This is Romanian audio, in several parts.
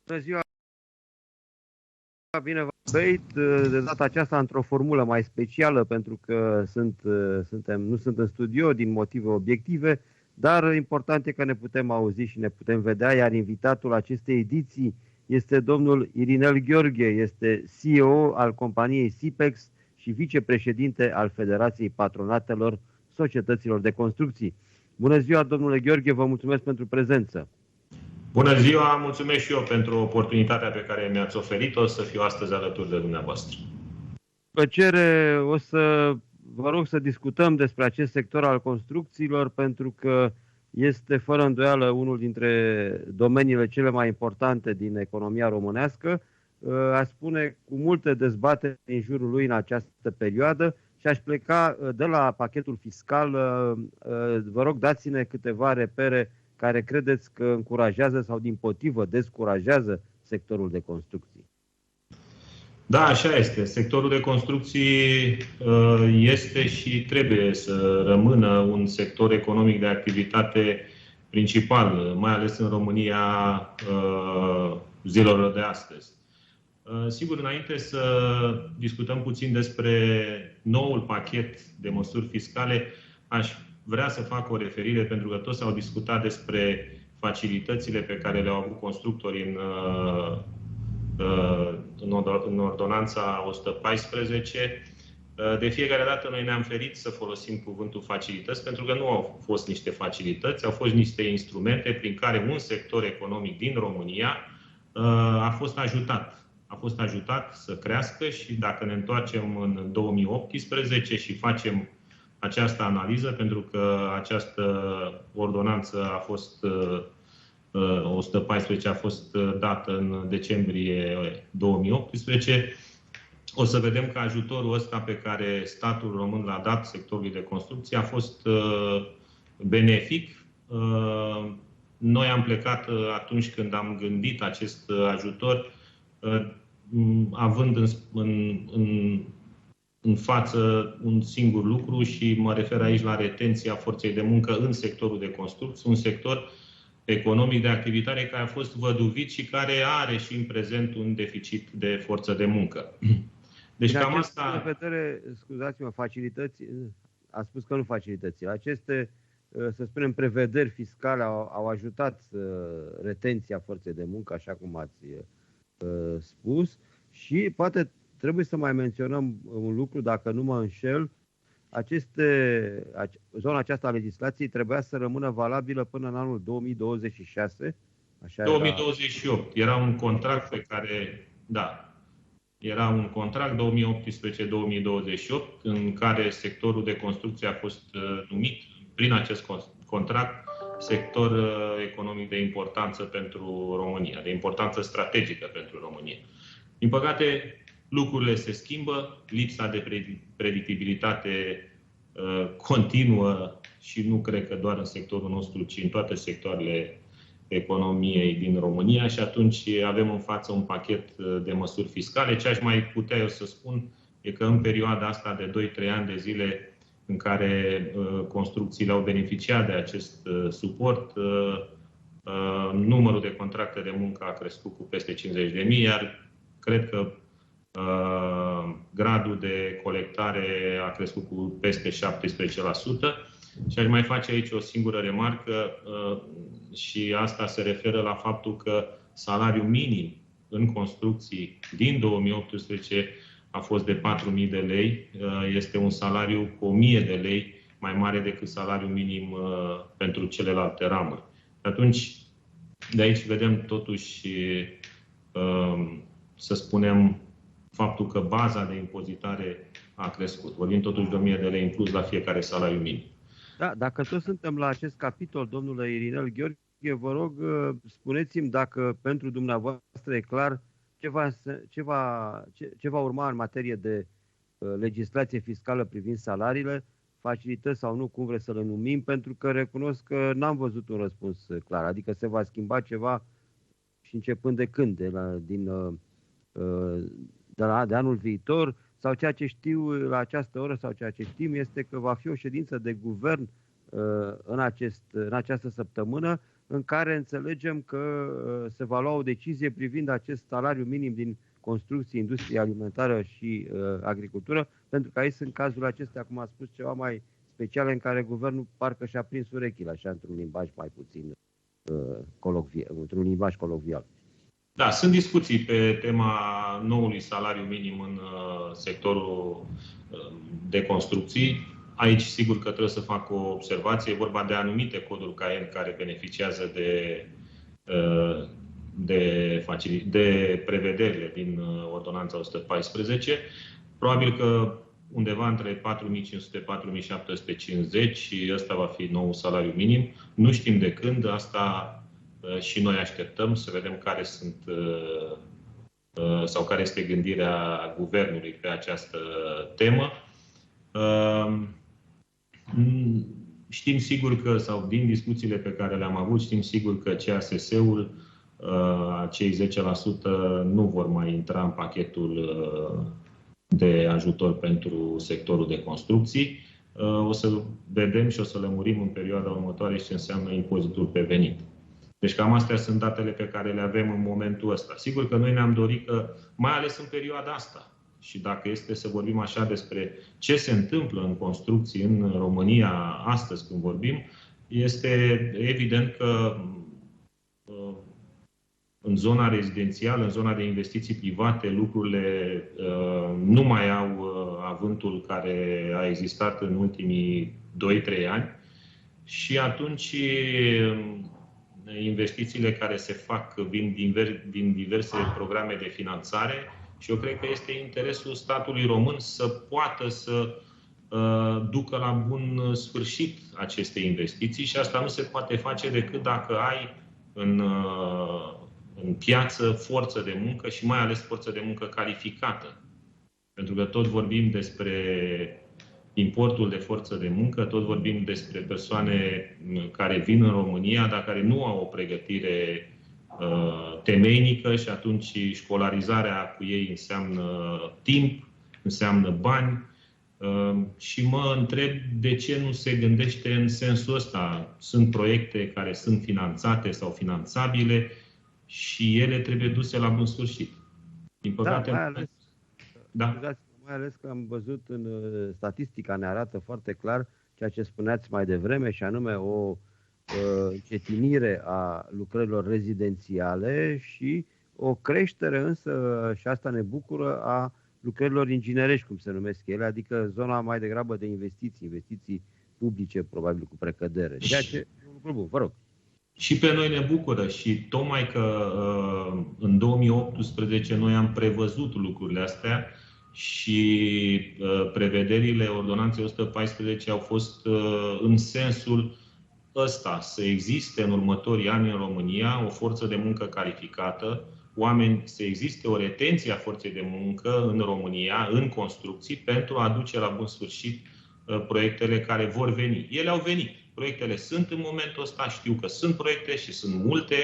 Bună ziua, bine v-am găsit. De data aceasta într-o formulă mai specială, pentru că nu sunt în studio din motive obiective, dar important e că ne putem auzi și ne putem vedea, iar invitatul acestei ediții este domnul Irinel Gheorghe, este CEO al companiei SIPEX și vicepreședinte al Federației Patronatelor Societăților de Construcții. Bună ziua, domnule Gheorghe, vă mulțumesc pentru prezență. Bună ziua, mulțumesc și eu pentru oportunitatea pe care mi-ați oferit-o să fiu astăzi alături de dumneavoastră. Plăcere, vă rog să discutăm despre acest sector al construcțiilor, pentru că este fără îndoială unul dintre domeniile cele mai importante din economia românească. Aș spune cu multe dezbateri în jurul lui în această perioadă și aș pleca de la pachetul fiscal. Vă rog, dați-ne câteva repere care credeți că încurajează sau dimpotrivă descurajează sectorul de construcții. Da, așa este. Sectorul de construcții este și trebuie să rămână un sector economic de activitate principal, mai ales în România zilelor de astăzi. Sigur, înainte să discutăm puțin despre noul pachet de măsuri fiscale, aș vrea să fac o referire, pentru că toți au discutat despre facilitățile pe care le-au avut constructorii în ordonanța 114. De fiecare dată noi ne-am ferit să folosim cuvântul facilități, pentru că nu au fost niște facilități, au fost niște instrumente prin care un sector economic din România a fost ajutat. A fost ajutat să crească și dacă ne întoarcem în 2018 și facem această analiză, pentru că această ordonanță a fost 114 a fost dată în decembrie 2018, o să vedem că ajutorul ăsta pe care statul român l-a dat sectorului de construcție a fost benefic. Noi am plecat atunci când am gândit acest ajutor, având în față un singur lucru și mă refer aici la retenția forței de muncă în sectorul de construcții, un sector economic de activitate care a fost văduvit și care are și în prezent un deficit de forță de muncă. Deci cam asta... De vedere, scuzați-mă, facilități, a spus că nu facilitățile. Aceste, să spunem, prevederi fiscale au ajutat retenția forței de muncă, așa cum ați spus, și poate trebuie să mai menționăm un lucru, dacă nu mă înșel, zona aceasta a legislației trebuia să rămână valabilă până în anul 2026. Așa 2028. Era un contract pe care, da, era un contract 2018-2028 în care sectorul de construcție a fost numit prin acest contract sector economic de importanță pentru România, de importanță strategică pentru România. Din păcate, lucrurile se schimbă, lipsa de predictibilitate continuă și nu cred că doar în sectorul nostru, ci în toate sectoarele economiei din România și atunci avem în față un pachet de măsuri fiscale. Ce aș mai putea eu să spun e că în perioada asta de 2-3 ani de zile în care construcțiile au beneficiat de acest suport, numărul de contracte de muncă a crescut cu peste 50.000, iar cred că gradul de colectare a crescut cu peste 17%. Și aș mai face aici o singură remarcă și asta se referă la faptul că salariul minim în construcții din 2018 a fost de 4.000 de lei. Este un salariu cu 1.000 de lei mai mare decât salariul minim pentru celelalte ramuri. Atunci, de aici vedem totuși, să spunem, faptul că baza de impozitare a crescut. Vorbim totuși de 1.000 de lei în plus la fiecare salariu minim. Da, dacă tot suntem la acest capitol, domnule Irinel Gheorghe, vă rog, spuneți-mi dacă pentru dumneavoastră e clar ce va urma în materie de legislație fiscală privind salariile, facilități sau nu, cum vreți să le numim, pentru că recunosc că n-am văzut un răspuns clar. Adică se va schimba ceva și începând de când? De anul viitor? Sau ceea ce știu la această oră, sau ceea ce știm, este că va fi o ședință de guvern în această săptămână în care înțelegem că se va lua o decizie privind acest salariu minim din construcții, industrie alimentară și agricultură, pentru că aici sunt cazul acestea, cum a spus, ceva mai speciale în care guvernul parcă și-a prins urechile, așa, într-un limbaj mai puțin într-un limbaj colocvial. Da, sunt discuții pe tema noului salariu minim în sectorul de construcții. Aici, sigur că trebuie să fac o observație. E vorba de anumite coduri CAEN care beneficiază de prevederile din Ordonanța 114. Probabil că undeva între 4.500-4.750 și ăsta va fi nou salariu minim. Nu știm de când, asta și noi așteptăm să vedem care sunt sau care este gândirea guvernului pe această temă. Știm sigur că, sau din discuțiile pe care le-am avut, știm sigur că CASS-ul, cei 10% nu vor mai intra în pachetul de ajutor pentru sectorul de construcții. O să vedem și o să lămurim în perioada următoare ce înseamnă impozitul pe venit. Deci cam astea sunt datele pe care le avem în momentul ăsta. Sigur că noi ne-am dorit că, mai ales în perioada asta, și dacă este să vorbim așa despre ce se întâmplă în construcții în România astăzi când vorbim, este evident că în zona rezidențială, în zona de investiții private, lucrurile nu mai au avântul care a existat în ultimii 2-3 ani și atunci investițiile care se fac vin din diverse programe de finanțare și eu cred că este interesul statului român să poată să ducă la bun sfârșit aceste investiții și asta nu se poate face decât dacă ai în piață forță de muncă și mai ales forță de muncă calificată. Pentru că tot vorbim despre importul de forță de muncă, tot vorbim despre persoane care vin în România, dar care nu au o pregătire temeinică și atunci școlarizarea cu ei înseamnă timp, înseamnă bani și mă întreb de ce nu se gândește în sensul ăsta. Sunt proiecte care sunt finanțate sau finanțabile și ele trebuie duse la bun sfârșit. Din păcate, mai ales că am văzut în statistica, ne arată foarte clar ceea ce spuneați mai devreme, și anume o încetinire a lucrărilor rezidențiale și o creștere însă, și asta ne bucură, a lucrărilor inginerești, cum se numesc ele, adică zona mai degrabă de investiții publice, probabil cu precădere. Ceea ce e un lucru bun, vă rog. Și pe noi ne bucură și tocmai că în 2018 noi am prevăzut lucrurile astea și prevederile Ordonanței 114 au fost în sensul ăsta, să existe în următorii ani în România o forță de muncă calificată, să existe o retenție a forței de muncă în România, în construcții, pentru a duce la bun sfârșit proiectele care vor veni. Ele au venit. Proiectele sunt în momentul ăsta, știu că sunt proiecte și sunt multe,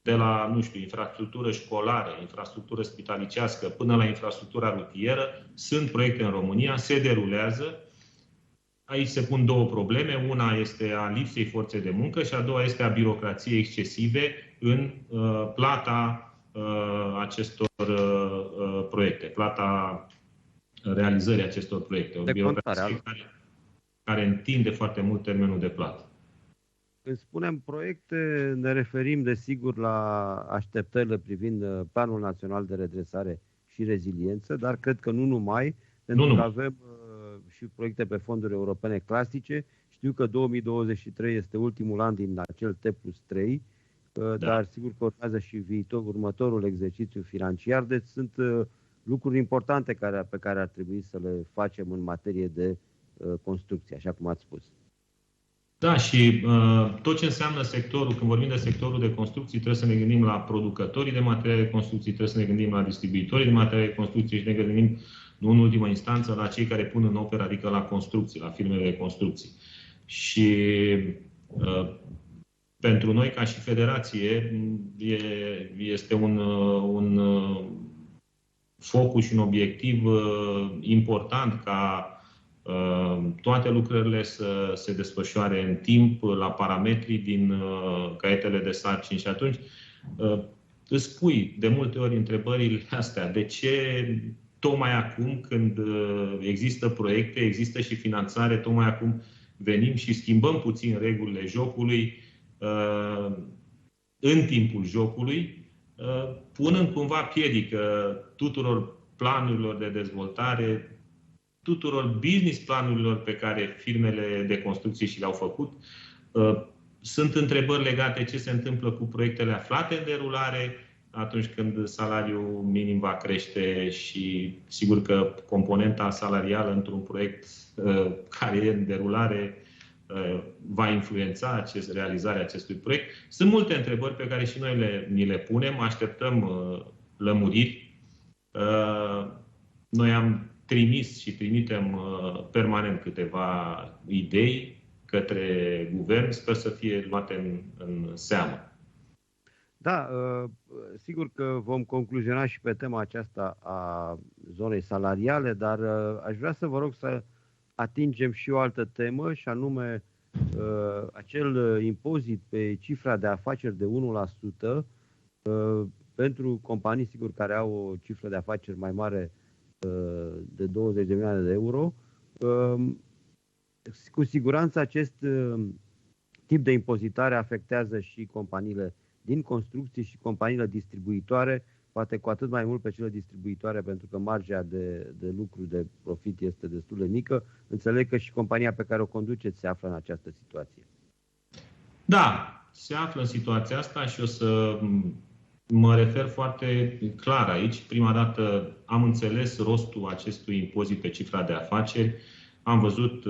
de la, nu știu, infrastructură școlară, infrastructură spitalicească, până la infrastructura rutieră. Sunt proiecte în România, se derulează. Aici se pun două probleme. Una este a lipsei forței de muncă și a doua este a birocrației excesive în plata acestor proiecte, plata realizării acestor proiecte. O birocrație care întinde foarte mult termenul de plată. Când spunem proiecte, ne referim desigur la așteptările privind Planul Național de Redresare și Reziliență, dar cred că nu numai, pentru că avem și proiecte pe fonduri europene clasice. Știu că 2023 este ultimul an din acel T+3, dar sigur că urmează și următorul exercițiu financiar, deci sunt lucruri importante pe care ar trebui să le facem în materie de construcție, așa cum ați spus. Da, și tot ce înseamnă sectorul, când vorbim de sectorul de construcții, trebuie să ne gândim la producătorii de materiale de construcții, trebuie să ne gândim la distribuitorii de materiale de construcții și ne gândim, nu în ultimă instanță, la cei care pun în operă, adică la construcții, la firmele de construcții. Și pentru noi, ca și federație, este un focus și un obiectiv important ca toate lucrările să se desfășoare în timp, la parametrii din caietele de sarcini și atunci îți pui de multe ori întrebările astea. De ce tocmai acum, când există proiecte, există și finanțare, tocmai acum venim și schimbăm puțin regulile jocului în timpul jocului, punând cumva piedică tuturor planurilor de dezvoltare, tuturor business planurilor pe care firmele de construcții și le-au făcut. Sunt întrebări legate ce se întâmplă cu proiectele aflate în derulare atunci când salariul minim va crește și sigur că componenta salarială într-un proiect care e în derulare va influența realizarea acestui proiect. Sunt multe întrebări pe care și noi ni le punem, așteptăm lămuriri. Noi am trimis și trimitem permanent câteva idei către guvern, sper să fie luate în seamă. Da, sigur că vom concluziona și pe tema aceasta a zonei salariale, dar aș vrea să vă rog să atingem și o altă temă, și anume acel impozit pe cifra de afaceri de 1% pentru companii, sigur, care au o cifră de afaceri mai mare de 20 de milioane de euro. Cu siguranță acest tip de impozitare afectează și companiile din construcții și companiile distribuitoare, poate cu atât mai mult pe cele distribuitoare, pentru că marja de lucru, de profit este destul de mică. Înțeleg că și compania pe care o conduceți se află în această situație. Da, se află în situația asta și o să mă refer foarte clar aici. Prima dată am înțeles rostul acestui impozit pe cifra de afaceri. Am văzut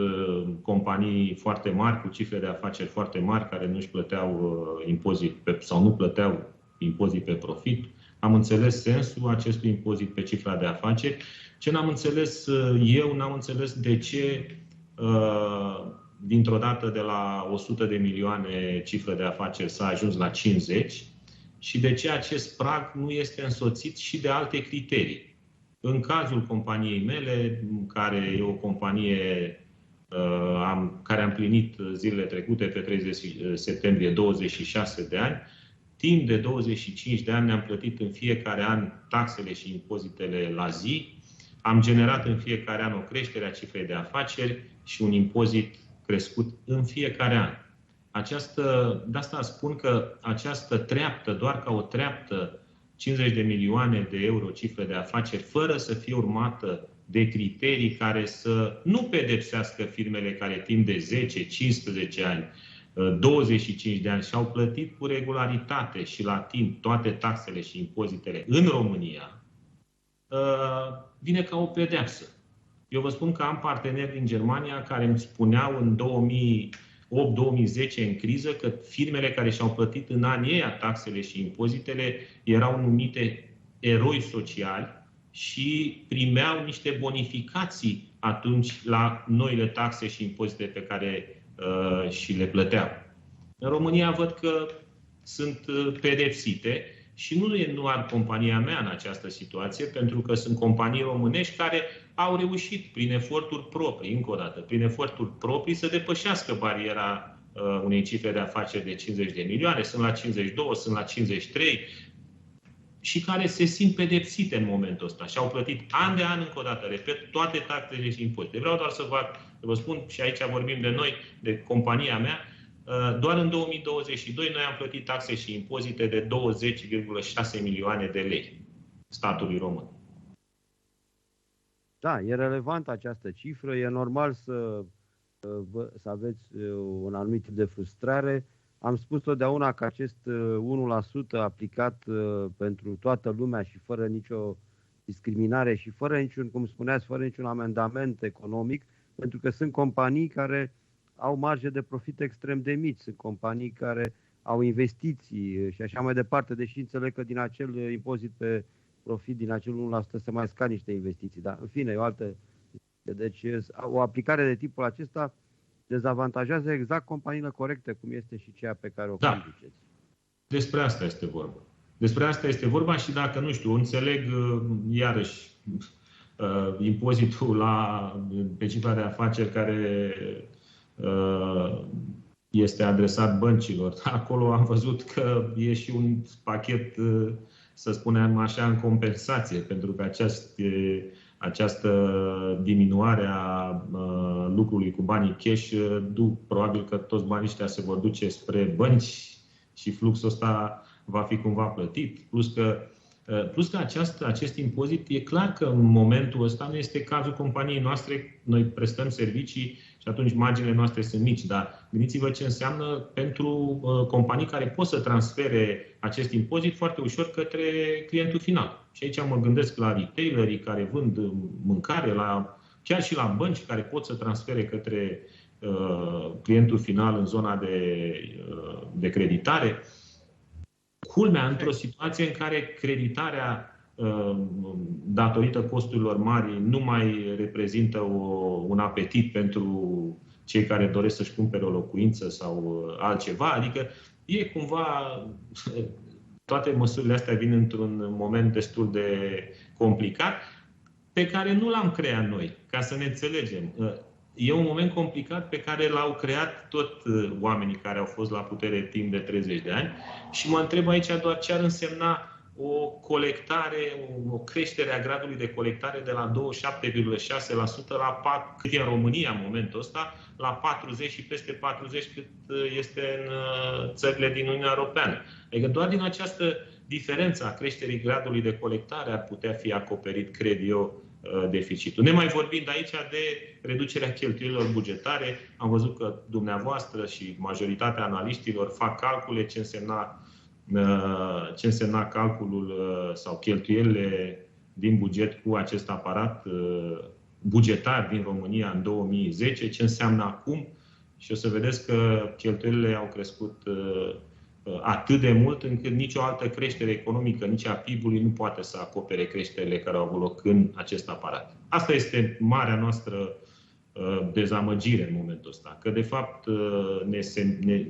companii foarte mari, cu cifre de afaceri foarte mari, care nu își plăteau impozit sau nu plăteau impozit pe profit. Am înțeles sensul acestui impozit pe cifra de afaceri. Ce n-am înțeles eu, n-am înțeles de ce dintr-o dată de la 100 de milioane cifră de afaceri s-a ajuns la 50 și de ce acest prag nu este însoțit și de alte criterii. În cazul companiei mele, care e o companie care a împlinit zilele trecute, pe 30 septembrie, 26 de ani, timp de 25 de ani ne-am plătit în fiecare an taxele și impozitele la zi, am generat în fiecare an o creștere a cifrei de afaceri și un impozit crescut în fiecare an. De asta spun că această treaptă, doar ca o treaptă, 50 de milioane de euro cifră de afaceri, fără să fie urmată de criterii care să nu pedepsească firmele care timp de 10, 15 ani, 25 de ani și-au plătit cu regularitate și la timp toate taxele și impozitele în România, vine ca o pedeapsă. Eu vă spun că am parteneri din Germania care îmi spuneau în 2008-2010 în criză că firmele care și-au plătit în anii ăia taxele și impozitele erau numite eroi sociali și primeau niște bonificații atunci la noile taxe și impozite pe care și le plăteau. În România văd că sunt pedepsite și nu e doar compania mea în această situație, pentru că sunt companii românești care au reușit prin eforturi proprii, încă o dată, prin eforturi proprii să depășească bariera unei cifre de afaceri de 50 de milioane, sunt la 52, sunt la 53 și care se simt pedepsite în momentul ăsta și au plătit an de an, încă o dată, repet, toate taxele și impozite. Vreau doar să vă spun, și aici vorbim de noi, de compania mea, doar în 2022 noi am plătit taxe și impozite de 20,6 milioane de lei statului român. Da, e relevantă această cifră, e normal să aveți un anumit tip de frustrare. Am spus totdeauna că acest 1% aplicat pentru toată lumea și fără nicio discriminare și fără niciun, cum spuneați, fără niciun amendament economic, pentru că sunt companii care au marge de profit extrem de mici, sunt companii care au investiții și așa mai departe, deși înțeleg că din acel impozit pe profit, din acel 1% se mai scad niște investiții. Dar, în fine, e o altă... Deci, o aplicare de tipul acesta dezavantajează exact companiile corecte, cum este și cea pe care o conduceți. Despre asta este vorba. Despre asta este vorba și dacă, nu știu, înțeleg, iarăși, impozitul pe cifra de afaceri care este adresat băncilor. Acolo am văzut că e și un pachet, să spunem așa, în compensație, pentru că această diminuare a lucrului cu banii cash duc, probabil că toți banii ăștia se vor duce spre bănci și fluxul ăsta va fi cumva plătit. Plus că acest impozit, e clar că în momentul ăsta nu este cazul companiei noastre. Noi prestăm servicii și atunci marginile noastre sunt mici. Dar gândiți-vă ce înseamnă pentru companii care pot să transfere acest impozit foarte ușor către clientul final. Și aici mă gândesc la retailerii care vând mâncare, chiar și la bănci care pot să transfere către clientul final în zona de creditare. Culmea, într-o situație în care creditarea, datorită costurilor mari, nu mai reprezintă un apetit pentru cei care doresc să-și cumpere o locuință sau altceva. Adică e cumva... Toate măsurile astea vin într-un moment destul de complicat, pe care nu l-am creat noi, ca să ne înțelegem. E un moment complicat pe care l-au creat tot oamenii care au fost la putere timp de 30 de ani și mă întreb aici doar ce ar însemna o colectare, o creștere a gradului de colectare de la 27,6% la 4, cât e în România în momentul ăsta, la 40 și peste 40 cât este în țările din Uniunea Europeană. Adică doar din această diferență a creșterii gradului de colectare ar putea fi acoperit, cred eu, deficitul. Nemai vorbind aici de reducerea cheltuielilor bugetare, am văzut că dumneavoastră și majoritatea analiștilor fac calcule ce însemna calculul sau cheltuielile din buget cu acest aparat bugetar din România în 2010, ce înseamnă acum și o să vedeți că cheltuielile au crescut atât de mult încât nicio altă creștere economică, nici a PIB-ului, nu poate să acopere creșterile care au avut loc în acest aparat. Asta este marea noastră dezamăgire în momentul ăsta. Că de fapt ne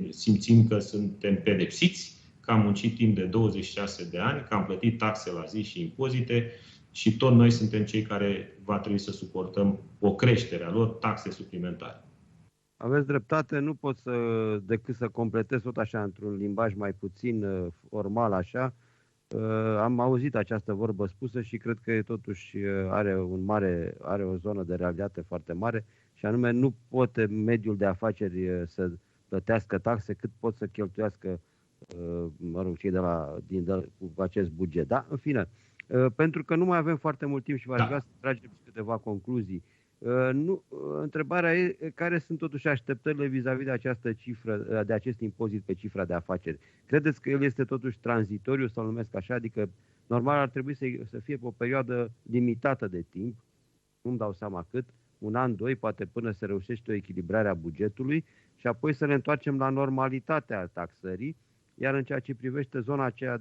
simțim că suntem pedepsiți, că am muncit timp de 26 de ani, că am plătit taxe la zi și impozite și tot noi suntem cei care va trebui să suportăm o creștere a lor, taxe suplimentare. Aveți dreptate, nu pot decât să completez tot așa într-un limbaj mai puțin formal așa. Am auzit această vorbă spusă și cred că totuși are o zonă de realitate foarte mare și anume nu poate mediul de afaceri să plătească taxe cât pot să cheltuiască cei cu acest buget. Da? În fine, pentru că nu mai avem foarte mult timp și v-aș vrea să tragem câteva concluzii. Întrebarea e care sunt totuși așteptările vis-a-vis de această cifră, de acest impozit pe cifra de afaceri. Credeți că el este totuși tranzitoriu, să-l numesc așa, adică normal ar trebui să fie pe o perioadă limitată de timp, nu-mi dau seama cât, un an, doi, poate până se reușește o echilibrare a bugetului și apoi să ne întoarcem la normalitatea taxării, iar în ceea ce privește zona aceea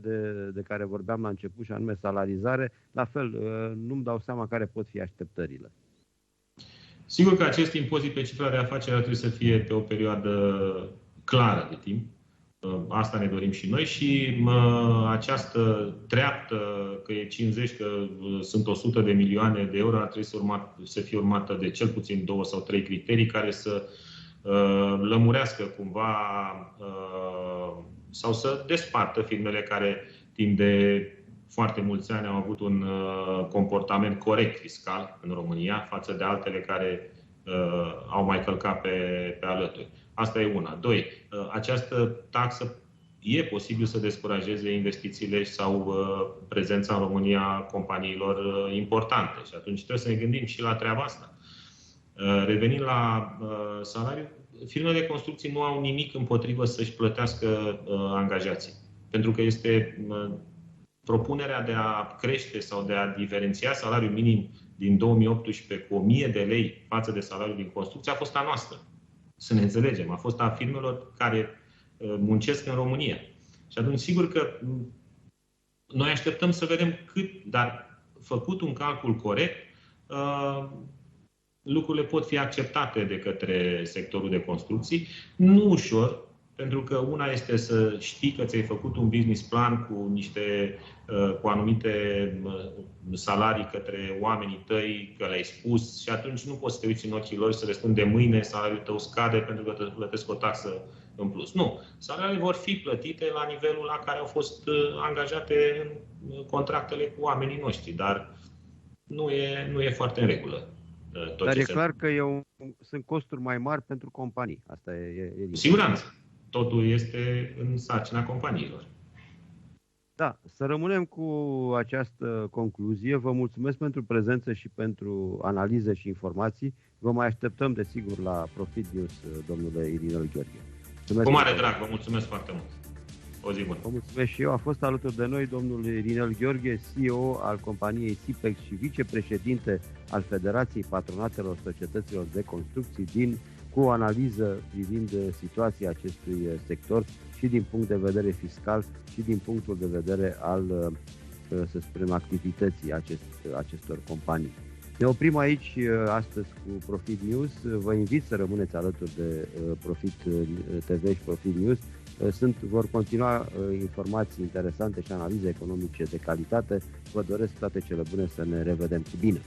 de care vorbeam la început și anume salarizare, la fel, nu-mi dau seama care pot fi așteptările. Sigur că acest impozit pe cifra de afaceri ar trebui să fie pe o perioadă clară de timp. Asta ne dorim și noi și această treaptă, că e 50, că sunt 100 de milioane de euro, ar trebui să fie urmată de cel puțin 2 sau 3 criterii care să lămurească cumva sau să despartă firmele care timp de foarte mulți ani au avut un comportament corect fiscal în România față de altele care au mai călcat pe alături. Asta e una. Doi, această taxă e posibil să descurajeze investițiile sau prezența în România companiilor importante. Și atunci trebuie să ne gândim și la treaba asta. Revenind la salariu, firmele de construcții nu au nimic împotrivă să-și plătească angajații. Pentru că este propunerea de a crește sau de a diferenția salariul minim din 2018 cu 1000 de lei față de salariul din construcție a fost a noastră. Să ne înțelegem, a fost a firmelor care muncesc în România. Și atunci, sigur că noi așteptăm să vedem cât, dar făcut un calcul corect, lucrurile pot fi acceptate de către sectorul de construcții. Nu ușor, Pentru că una este să știi că ți-ai făcut un business plan cu anumite salarii către oamenii tăi, că le-ai spus și atunci nu poți să te uiți în ochii lor și să le spun de mâine salariul tău scade pentru că te plătesc o taxă în plus. Nu. Salariile vor fi plătite la nivelul la care au fost angajate în contractele cu oamenii noștri, dar nu e foarte în regulă. Dar e clar că sunt costuri mai mari pentru companii. Asta e siguranță. Totul este în sarcina companiilor. Da, să rămânem cu această concluzie. Vă mulțumesc pentru prezență și pentru analiză și informații. Vă mai așteptăm, desigur, la Profit News, domnule Irinel Gheorghe. Cu mare drag, vă mulțumesc foarte mult. O zi bună. Vă mulțumesc și eu. A fost alături de noi domnul Irinel Gheorghe, CEO al companiei SIPEX și vicepreședinte al Federației Patronatelor Societăților de Construcții cu o analiză privind situația acestui sector și din punct de vedere fiscal și din punctul de vedere al, să spunem, activității acestor companii. Ne oprim aici astăzi cu Profit News. Vă invit să rămâneți alături de Profit TV și Profit News. Vor continua informații interesante și analize economice de calitate. Vă doresc toate cele bune, să ne revedem cu bine!